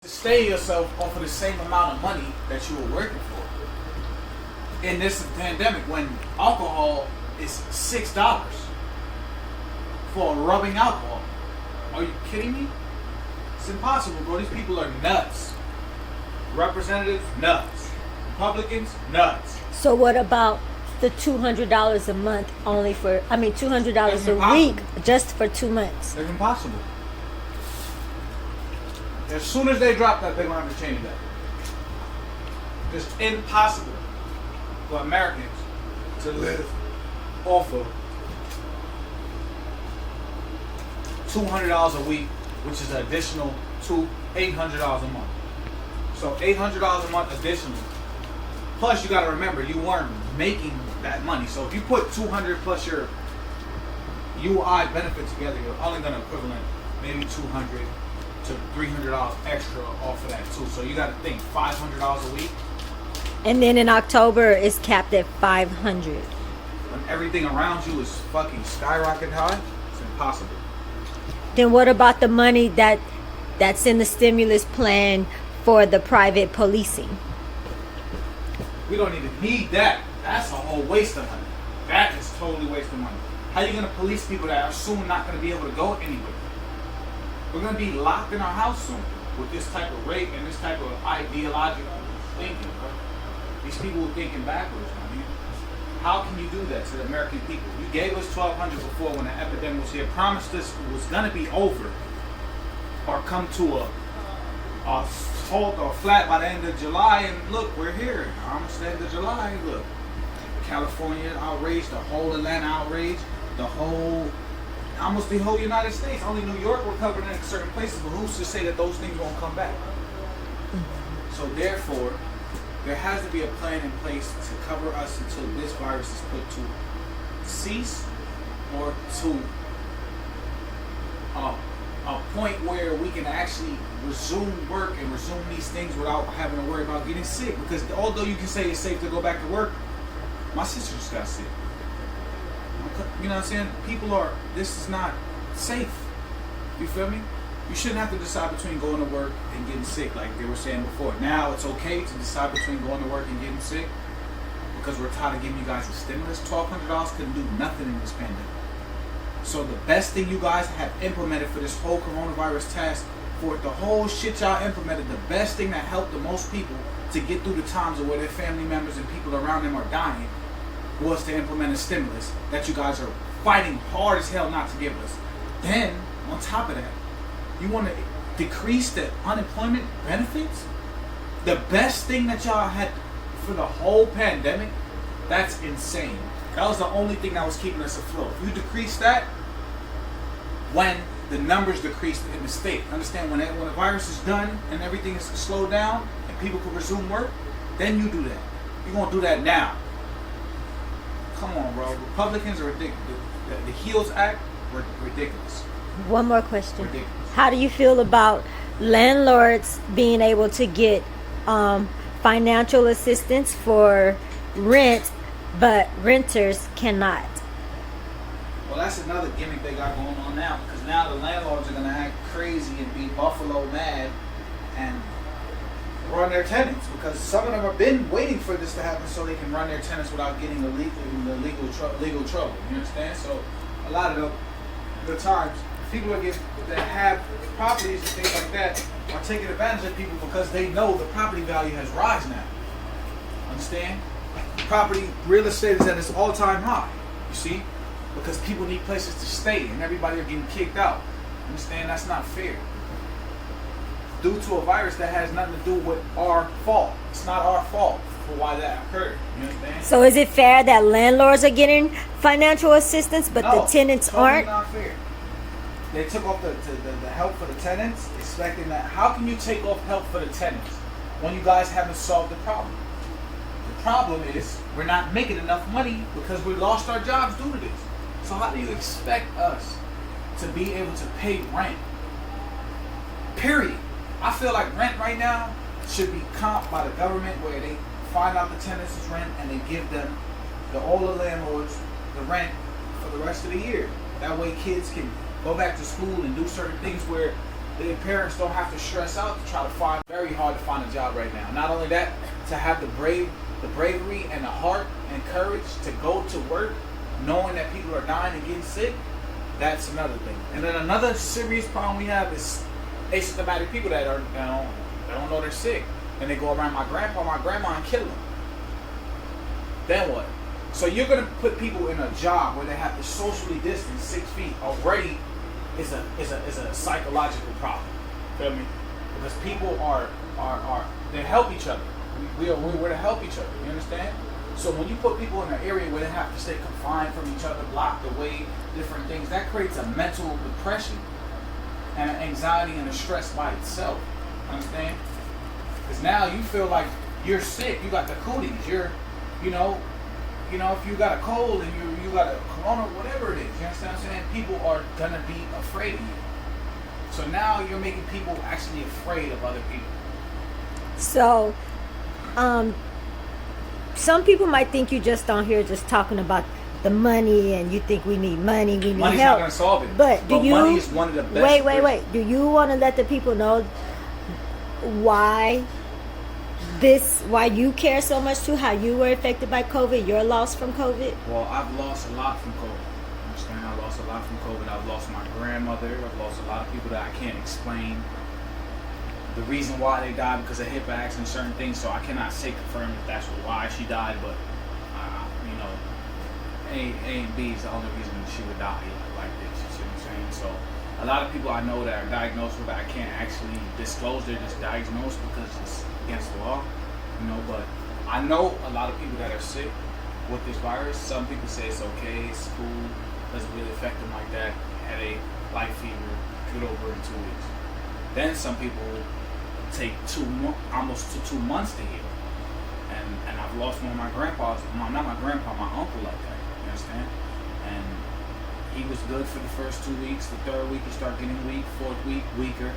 Sustain yourself off of the same amount of money that you were working for. In this pandemic, when alcohol is $6 for rubbing alcohol. Are you kidding me? It's impossible, bro. These people are nuts. Representatives, nuts. Republicans, nuts. So what about the $200 a month only for, $200 That's a impossible. week just for 2 months? It's impossible. As soon as they drop that, they're going to have to change that. It's impossible for Americans to live off of $200 a week, which is an additional $800 a month. So $800 a month additional. Plus, you got to remember, you weren't making that money. So if you put 200 plus your UI benefit together, you're only going to equivalent maybe $200 to $300 extra off of that too. So you got to think $500 a week. And then in October, it's capped at $500. When everything around you is fucking skyrocket high, it's impossible. Then what about the money that's in the stimulus plan for the private policing? We don't even need that. That's a whole waste of money. That is totally waste of money. How are you going to police people that are soon not going to be able to go anywhere? We're going to be locked in our house soon with this type of rate and this type of ideological thinking, bro. These people are thinking backwards, man. How can you do that to the American people? You gave us 1,200 before when the epidemic was here. Promised us it was going to be over or come to a halt or flat by the end of July, and look, we're here. Almost the end of July. Look, California outraged, the whole Atlanta outraged, almost the whole United States. Only New York recovered in certain places, but who's to say that those things won't come back? So therefore, there has to be a plan in place to cover us until this virus is put to cease or to a point where we can actually resume work and resume these things without having to worry about getting sick. Because although you can say it's safe to go back to work, my sister just got sick. You know what I'm saying? This is not safe. You feel me? You shouldn't have to decide between going to work and getting sick like they were saying before. Now it's okay to decide between going to work and getting sick because we're tired of giving you guys a stimulus. $1,200 couldn't do nothing in this pandemic. So the best thing you guys have implemented for this whole coronavirus task, for the whole shit y'all implemented, the best thing that helped the most people to get through the times of where their family members and people around them are dying was to implement a stimulus that you guys are fighting hard as hell not to give us. Then, on top of that, you want to decrease the unemployment benefits? The best thing that y'all had for the whole pandemic? That's insane. That was the only thing that was keeping us afloat. If you decrease that, when the numbers decreased in the state, understand when the virus is done and everything is slowed down and people can resume work, then you do that. You're going to do that now. Come on, bro. Republicans are ridiculous. The HEALS Act, ridiculous. One more question. Ridiculous. How do you feel about landlords being able to get financial assistance for rent, but renters cannot? Well, that's another gimmick they got going on now, because now the landlords are going to act crazy and be Buffalo mad and run their tenants, because some of them have been waiting for this to happen so they can run their tenants without getting legal trouble. You understand? So a lot of the times, people that have properties and things like that are taking advantage of people because they know the property value has risen now. Understand? Real estate is at its all-time high. You see? Because people need places to stay and everybody are getting kicked out. Understand? That's not fair. Due to a virus that has nothing to do with our fault. It's not our fault for why that occurred. You understand? So is it fair that landlords are getting financial assistance, but No, the tenants totally aren't? Not fair. They took off the help for the tenants, expecting that. How can you take off help for the tenants when you guys haven't solved the problem? The problem is we're not making enough money because we lost our jobs due to this. So how do you expect us to be able to pay rent? Period. I feel like rent right now should be comped by the government, where they find out the tenants' rent and they give them, all the landlords, the rent for the rest of the year. That way kids can go back to school and do certain things where the parents don't have to stress out to try to find. Very hard to find a job right now. Not only that, to have the bravery and the heart and courage to go to work, knowing that people are dying and getting sick. That's another thing. And then another serious problem we have is asymptomatic people that are they don't know they're sick, and they go around my grandpa, my grandma, and kill them. Then what? So you're gonna put people in a job where they have to socially distance 6 feet already is a psychological problem. Feel me? Because people are they help each other. We're to help each other. You understand? So when you put people in an area where they have to stay confined from each other, locked away, different things, that creates a mental depression and an anxiety and a stress by itself. Understand? Because now you feel like you're sick. You got the cooties. You're, if you got a cold and you got a corona, whatever it is, you understand what I'm saying? People are gonna be afraid of you. So now you're making people actually afraid of other people. So, some people might think you just on here just talking about the money, and you think we need money, we need Money's help. not gonna solve it. But money is one of the best. Wait. Do you want to let the people know why you care so much too? How you were affected by COVID? Your loss from COVID? Well, I've lost a lot from COVID. Understand? I lost a lot from COVID. I've lost my grandmother. I've lost a lot of people that I can't explain the reason why they died because of HIPAA acts and certain things. So I cannot say confirm if that's why she died, but A and B is the only reason she would die like this. You see what I'm saying? So a lot of people I know that are diagnosed with it, I can't actually disclose they're just diagnosed because it's against the law. But I know a lot of people that are sick with this virus. Some people say it's okay, it's cool, doesn't really affect them like that. Headache, light fever, get over it in 2 weeks. Then some people take almost 2 months to heal. And I've lost one of my grandpas, not my grandpa, my uncle like that. You understand? And he was good for the first 2 weeks. The third week he started getting weak. Fourth week, weaker.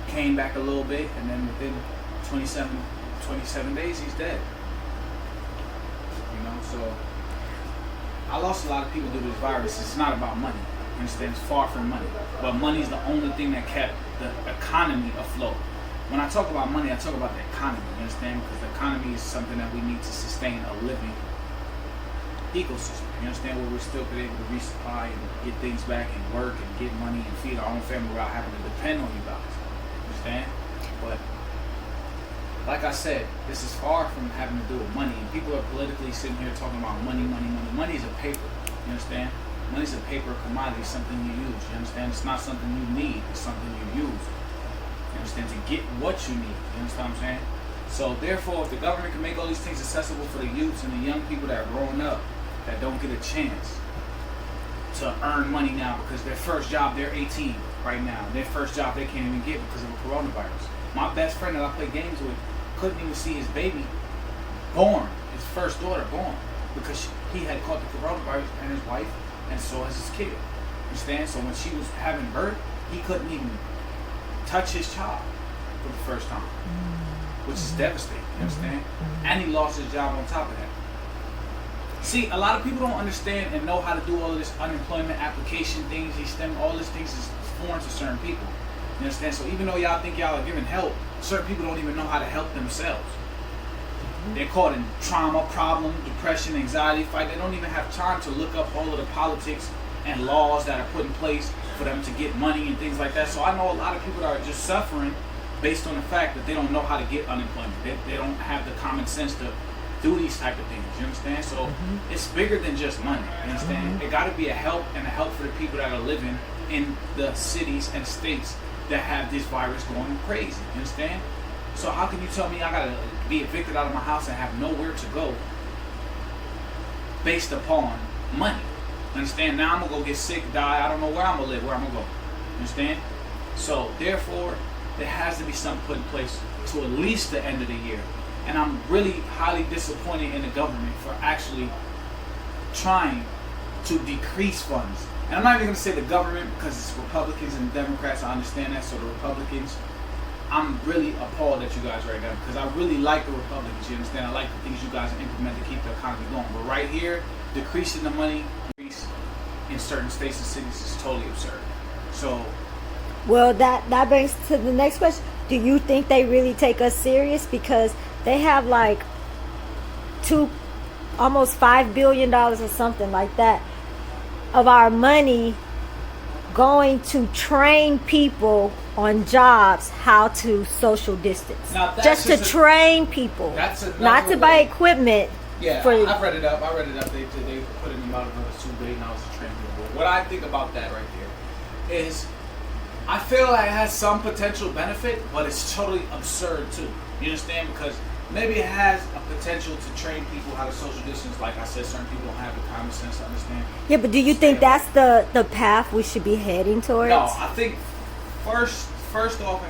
Came back a little bit, and then within 27 days, he's dead. So I lost a lot of people due to this virus. It's not about money. You understand? It's far from money. But money is the only thing that kept the economy afloat. When I talk about money, I talk about the economy. You understand? Because the economy is something that we need to sustain a living ecosystem. You understand? Where we're still able to resupply and get things back and work and get money and feed our own family without having to depend on you guys. You understand? But like I said, this is far from having to do with money. And people are politically sitting here talking about money. Money is a paper. You understand? Money is a paper commodity, something you use. You understand? It's not something you need. It's something you use. You understand? To get what you need. You understand what I'm saying? So therefore, if the government can make all these things accessible for the youths and the young people that are growing up that don't get a chance to earn money now because their first job, they're 18 right now. Their first job they can't even get because of the coronavirus. My best friend that I play games with couldn't even see his baby born, his first daughter born, because he had caught the coronavirus and his wife, and so has his kid. You understand? So when she was having birth, he couldn't even touch his child for the first time, which is devastating. You understand? And he lost his job on top of that. See, a lot of people don't understand and know how to do all of this unemployment application things. All these things is foreign to certain people. You understand? So even though y'all think y'all are giving help, certain people don't even know how to help themselves. They're caught in trauma, problem, depression, anxiety, fight. They don't even have time to look up all of the politics and laws that are put in place for them to get money and things like that. So I know a lot of people that are just suffering based on the fact that they don't know how to get unemployment. They don't have the common sense to do these type of things. You understand? So it's bigger than just money. You understand? It got to be a help for the people that are living in the cities and states that have this virus going crazy. You understand? So how can you tell me I gotta be evicted out of my house and have nowhere to go based upon money? You understand? Now I'm gonna go get sick, die. I don't know where I'm gonna live, where I'm gonna go. You understand? So therefore, there has to be something put in place to at least the end of the year. And I'm really highly disappointed in the government for actually trying to decrease funds. And I'm not even going to say the government because it's Republicans and Democrats. I understand that. So the Republicans, I'm really appalled at you guys right now because I really like the Republicans. You understand? I like the things you guys implement to keep the economy going. But right here, decreasing the money in certain states and cities is totally absurd. So Well, that brings to the next question. Do you think they really take us serious? Because they have like almost $5 billion or something like that of our money going to train people on jobs how to social distance. Just to train people. Not to buy equipment. Yeah, I've read it up. They put in about another $2 billion to train people. What I think about that right there is, I feel like it has some potential benefit, but it's totally absurd too. You understand? Because maybe it has a potential to train people how to social distance. Like I said, certain people don't have the common sense to understand. Yeah, but do you think that's the path we should be heading towards? No, I think first off,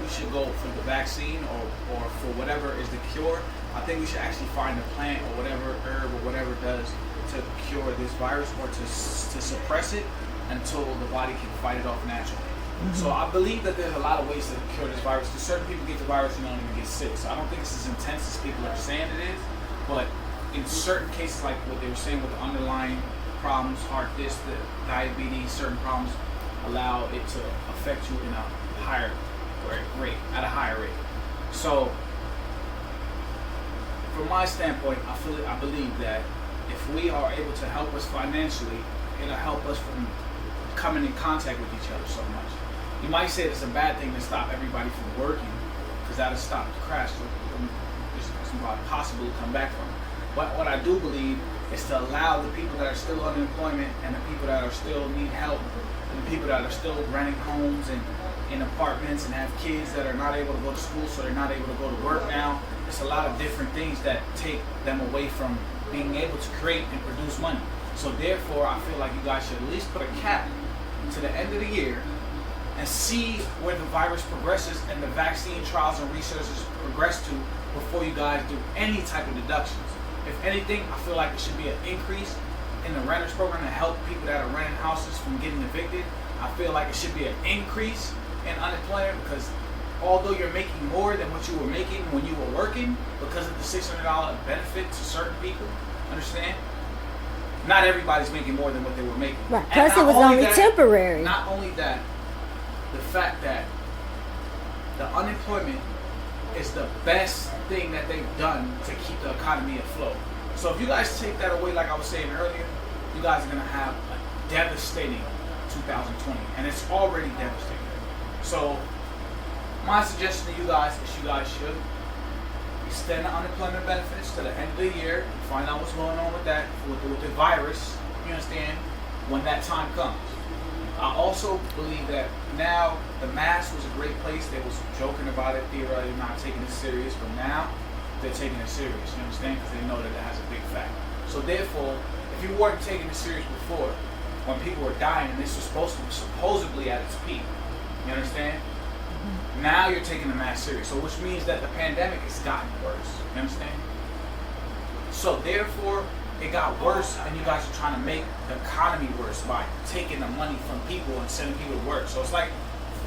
we should go for the vaccine or for whatever is the cure. I think we should actually find a plant or whatever herb or whatever does to cure this virus or to suppress it until the body can fight it off naturally. Mm-hmm. So I believe that there's a lot of ways to cure this virus. Because certain people get the virus and don't even get sick. So I don't think it's as intense as people are saying it is. But in certain cases, like what they were saying with the underlying problems, heart disease, diabetes, certain problems allow it to affect you in a higher rate, at a higher rate. So from my standpoint, I believe that if we are able to help us financially, it'll help us from coming in contact with each other so much. You might say it's a bad thing to stop everybody from working, because that'll stop the crash. It's possible to come back from. But what I do believe is to allow the people that are still unemployment and the people that are still need help and the people that are still renting homes and in apartments and have kids that are not able to go to school, so they're not able to go to work now. It's a lot of different things that take them away from being able to create and produce money. So therefore, I feel like you guys should at least put a cap to the end of the year and see where the virus progresses and the vaccine trials and researches progress to before you guys do any type of deductions. If anything, I feel like it should be an increase in the renters program to help people that are renting houses from getting evicted. I feel like it should be an increase in unemployment, because although you're making more than what you were making when you were working because of the $600 benefit to certain people, understand? Not everybody's making more than what they were making. Right. Plus, it was only temporary. Not only that, the fact that the unemployment is the best thing that they've done to keep the economy afloat. So if you guys take that away, like I was saying earlier, you guys are going to have a devastating 2020. And it's already devastating. So my suggestion to you guys is you guys should extend the unemployment benefits to the end of the year, find out what's going on with that, with the virus, you understand, when that time comes. I also believe that now the mask was a great place. They was joking about it, theoretically not taking it serious, but now they're taking it serious, you understand, because they know that it has a big fact. So therefore, if you weren't taking it serious before, when people were dying and this was supposedly at its peak, you understand? Now you're taking the mask serious, so which means that the pandemic has gotten worse. You understand? So therefore, it got worse, and you guys are trying to make the economy worse by taking the money from people and sending people to work. So it's like,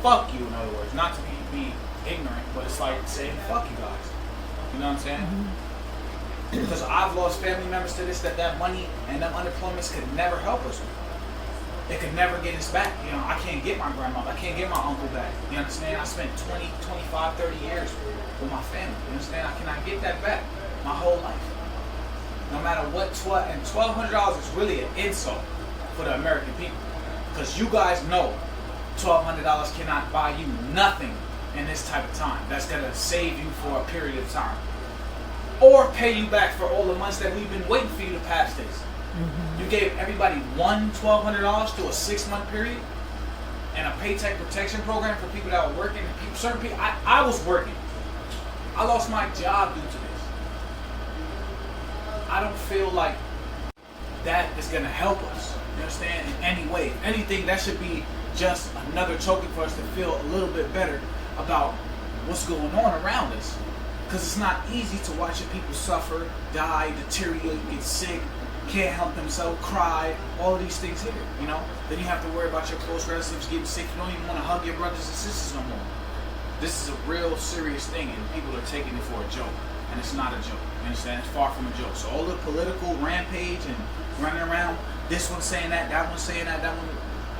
fuck you, in other words. Not to be ignorant, but it's like saying fuck you guys. You know what I'm saying? Mm-hmm. Because I've lost family members to this, that money and them unemployments could never help us with. It could never get us back. You know, I can't get my grandma, I can't get my uncle back. You understand? I spent 20, 25, 30 years with my family. You understand? I cannot get that back my whole life. No matter what, and $1,200 is really an insult for the American people. Because you guys know $1,200 cannot buy you nothing in this type of time. That's going to save you for a period of time. Or pay you back for all the months that we've been waiting for you to pass this. Mm-hmm. You gave everybody $1,200 to a 6-month period and a paycheck protection program for people that were working. Certain people, I was working. I lost my job due to this. I don't feel like that is going to help us, you understand, in any way. If anything, that should be just another token for us to feel a little bit better about what's going on around us. Because it's not easy to watch your people suffer, die, deteriorate, get sick, can't help themselves, cry, all of these things here, you know? Then you have to worry about your close relatives getting sick. You don't even want to hug your brothers and sisters no more. This is a real serious thing, and people are taking it for a joke. And it's not a joke, you understand? It's far from a joke. So all the political rampage and running around, this one saying that one saying that one,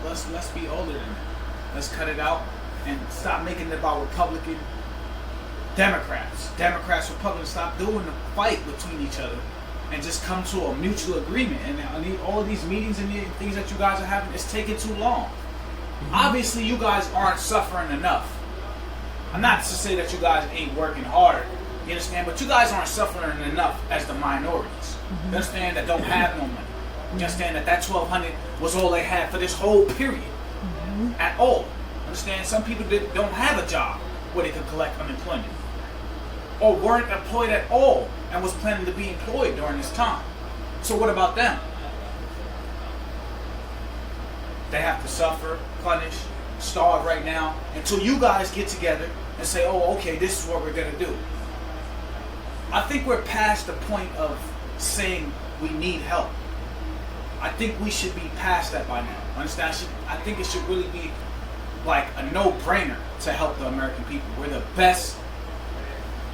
let's be older than that. Let's cut it out and stop making it about Republican, Democrats. Democrats, Republicans, stop doing the fight between each other and just come to a mutual agreement. And all of these meetings and the things that you guys are having, it's taking too long. Obviously, you guys aren't suffering enough. I'm not to say that you guys ain't working hard, you understand? But you guys aren't suffering enough as the minorities. You understand? That don't have no money. You understand that $1,200 was all they had for this whole period at all. Understand? Some people don't have a job where they could collect unemployment, or weren't employed at all and was planning to be employed during this time. So what about them? They have to suffer, punish, starve right now until you guys get together and say, oh, okay, this is what we're going to do. I think we're past the point of saying we need help. I think we should be past that by now. Understand? I think it should really be like a no-brainer to help the American people. We're the best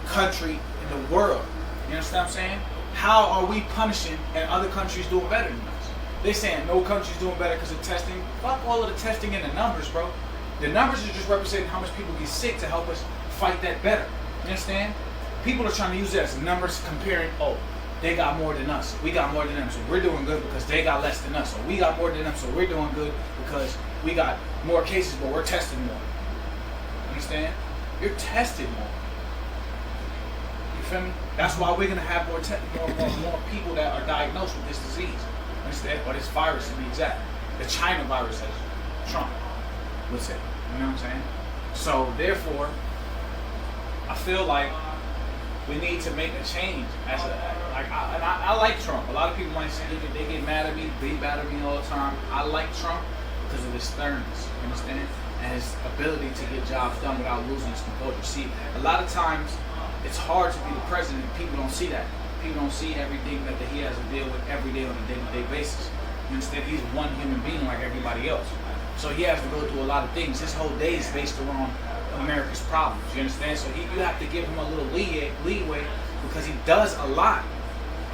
country in the world. You understand what I'm saying? How are we punishing and other countries doing better than us? They're saying no country's doing better because of testing. Fuck all of the testing and the numbers, bro. The numbers are just representing how much people get sick to help us fight that better. You understand? People are trying to use that as numbers comparing, oh, they got more than us. We got more than them, so we're doing good because they got less than us. Or we got more than them, so we're doing good because we got more cases, but we're testing more. Understand? You're tested more. You feel me? That's why we're gonna have more people that are diagnosed with this disease. Understand? Or this virus, to be exact. The China virus, as Trump would say. You know what I'm saying? So therefore, I feel like we need to make a change. I like Trump. A lot of people might say they get mad at me, be mad at me all the time. I like Trump because of his sternness, you understand? And his ability to get jobs done without losing his composure. See, a lot of times it's hard to be the president. People don't see that. People don't see everything that he has to deal with every day on a day-to-day basis. You understand? He's one human being like everybody else. So he has to go through a lot of things. His whole day is based around America's problems. You understand? So you have to give him a little leeway because he does a lot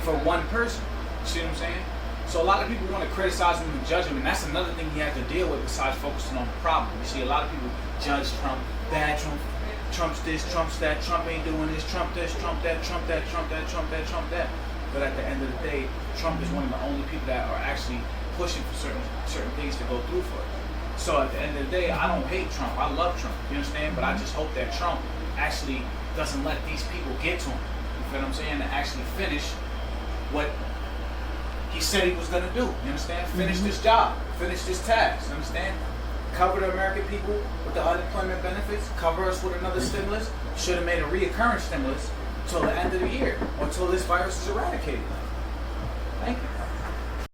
for one person. You see what I'm saying? So a lot of people want to criticize him and judge him, and that's another thing he has to deal with besides focusing on the problem. You see, a lot of people judge Trump, bad Trump, Trump's this, Trump's that, Trump ain't doing this, Trump this, Trump that, Trump that, Trump that, Trump that, Trump that. But at the end of the day, Trump is one of the only people that are actually pushing for certain things to go through for it. So at the end of the day, I don't hate Trump. I love Trump. You understand? But I just hope that Trump actually doesn't let these people get to him. You feel what I'm saying? To actually finish what he said he was going to do. You understand? Finish this job. Finish this task. You understand? Cover the American people with the unemployment benefits. Cover us with another stimulus. Should have made a reoccurring stimulus until the end of the year or until this virus is eradicated. Thank you.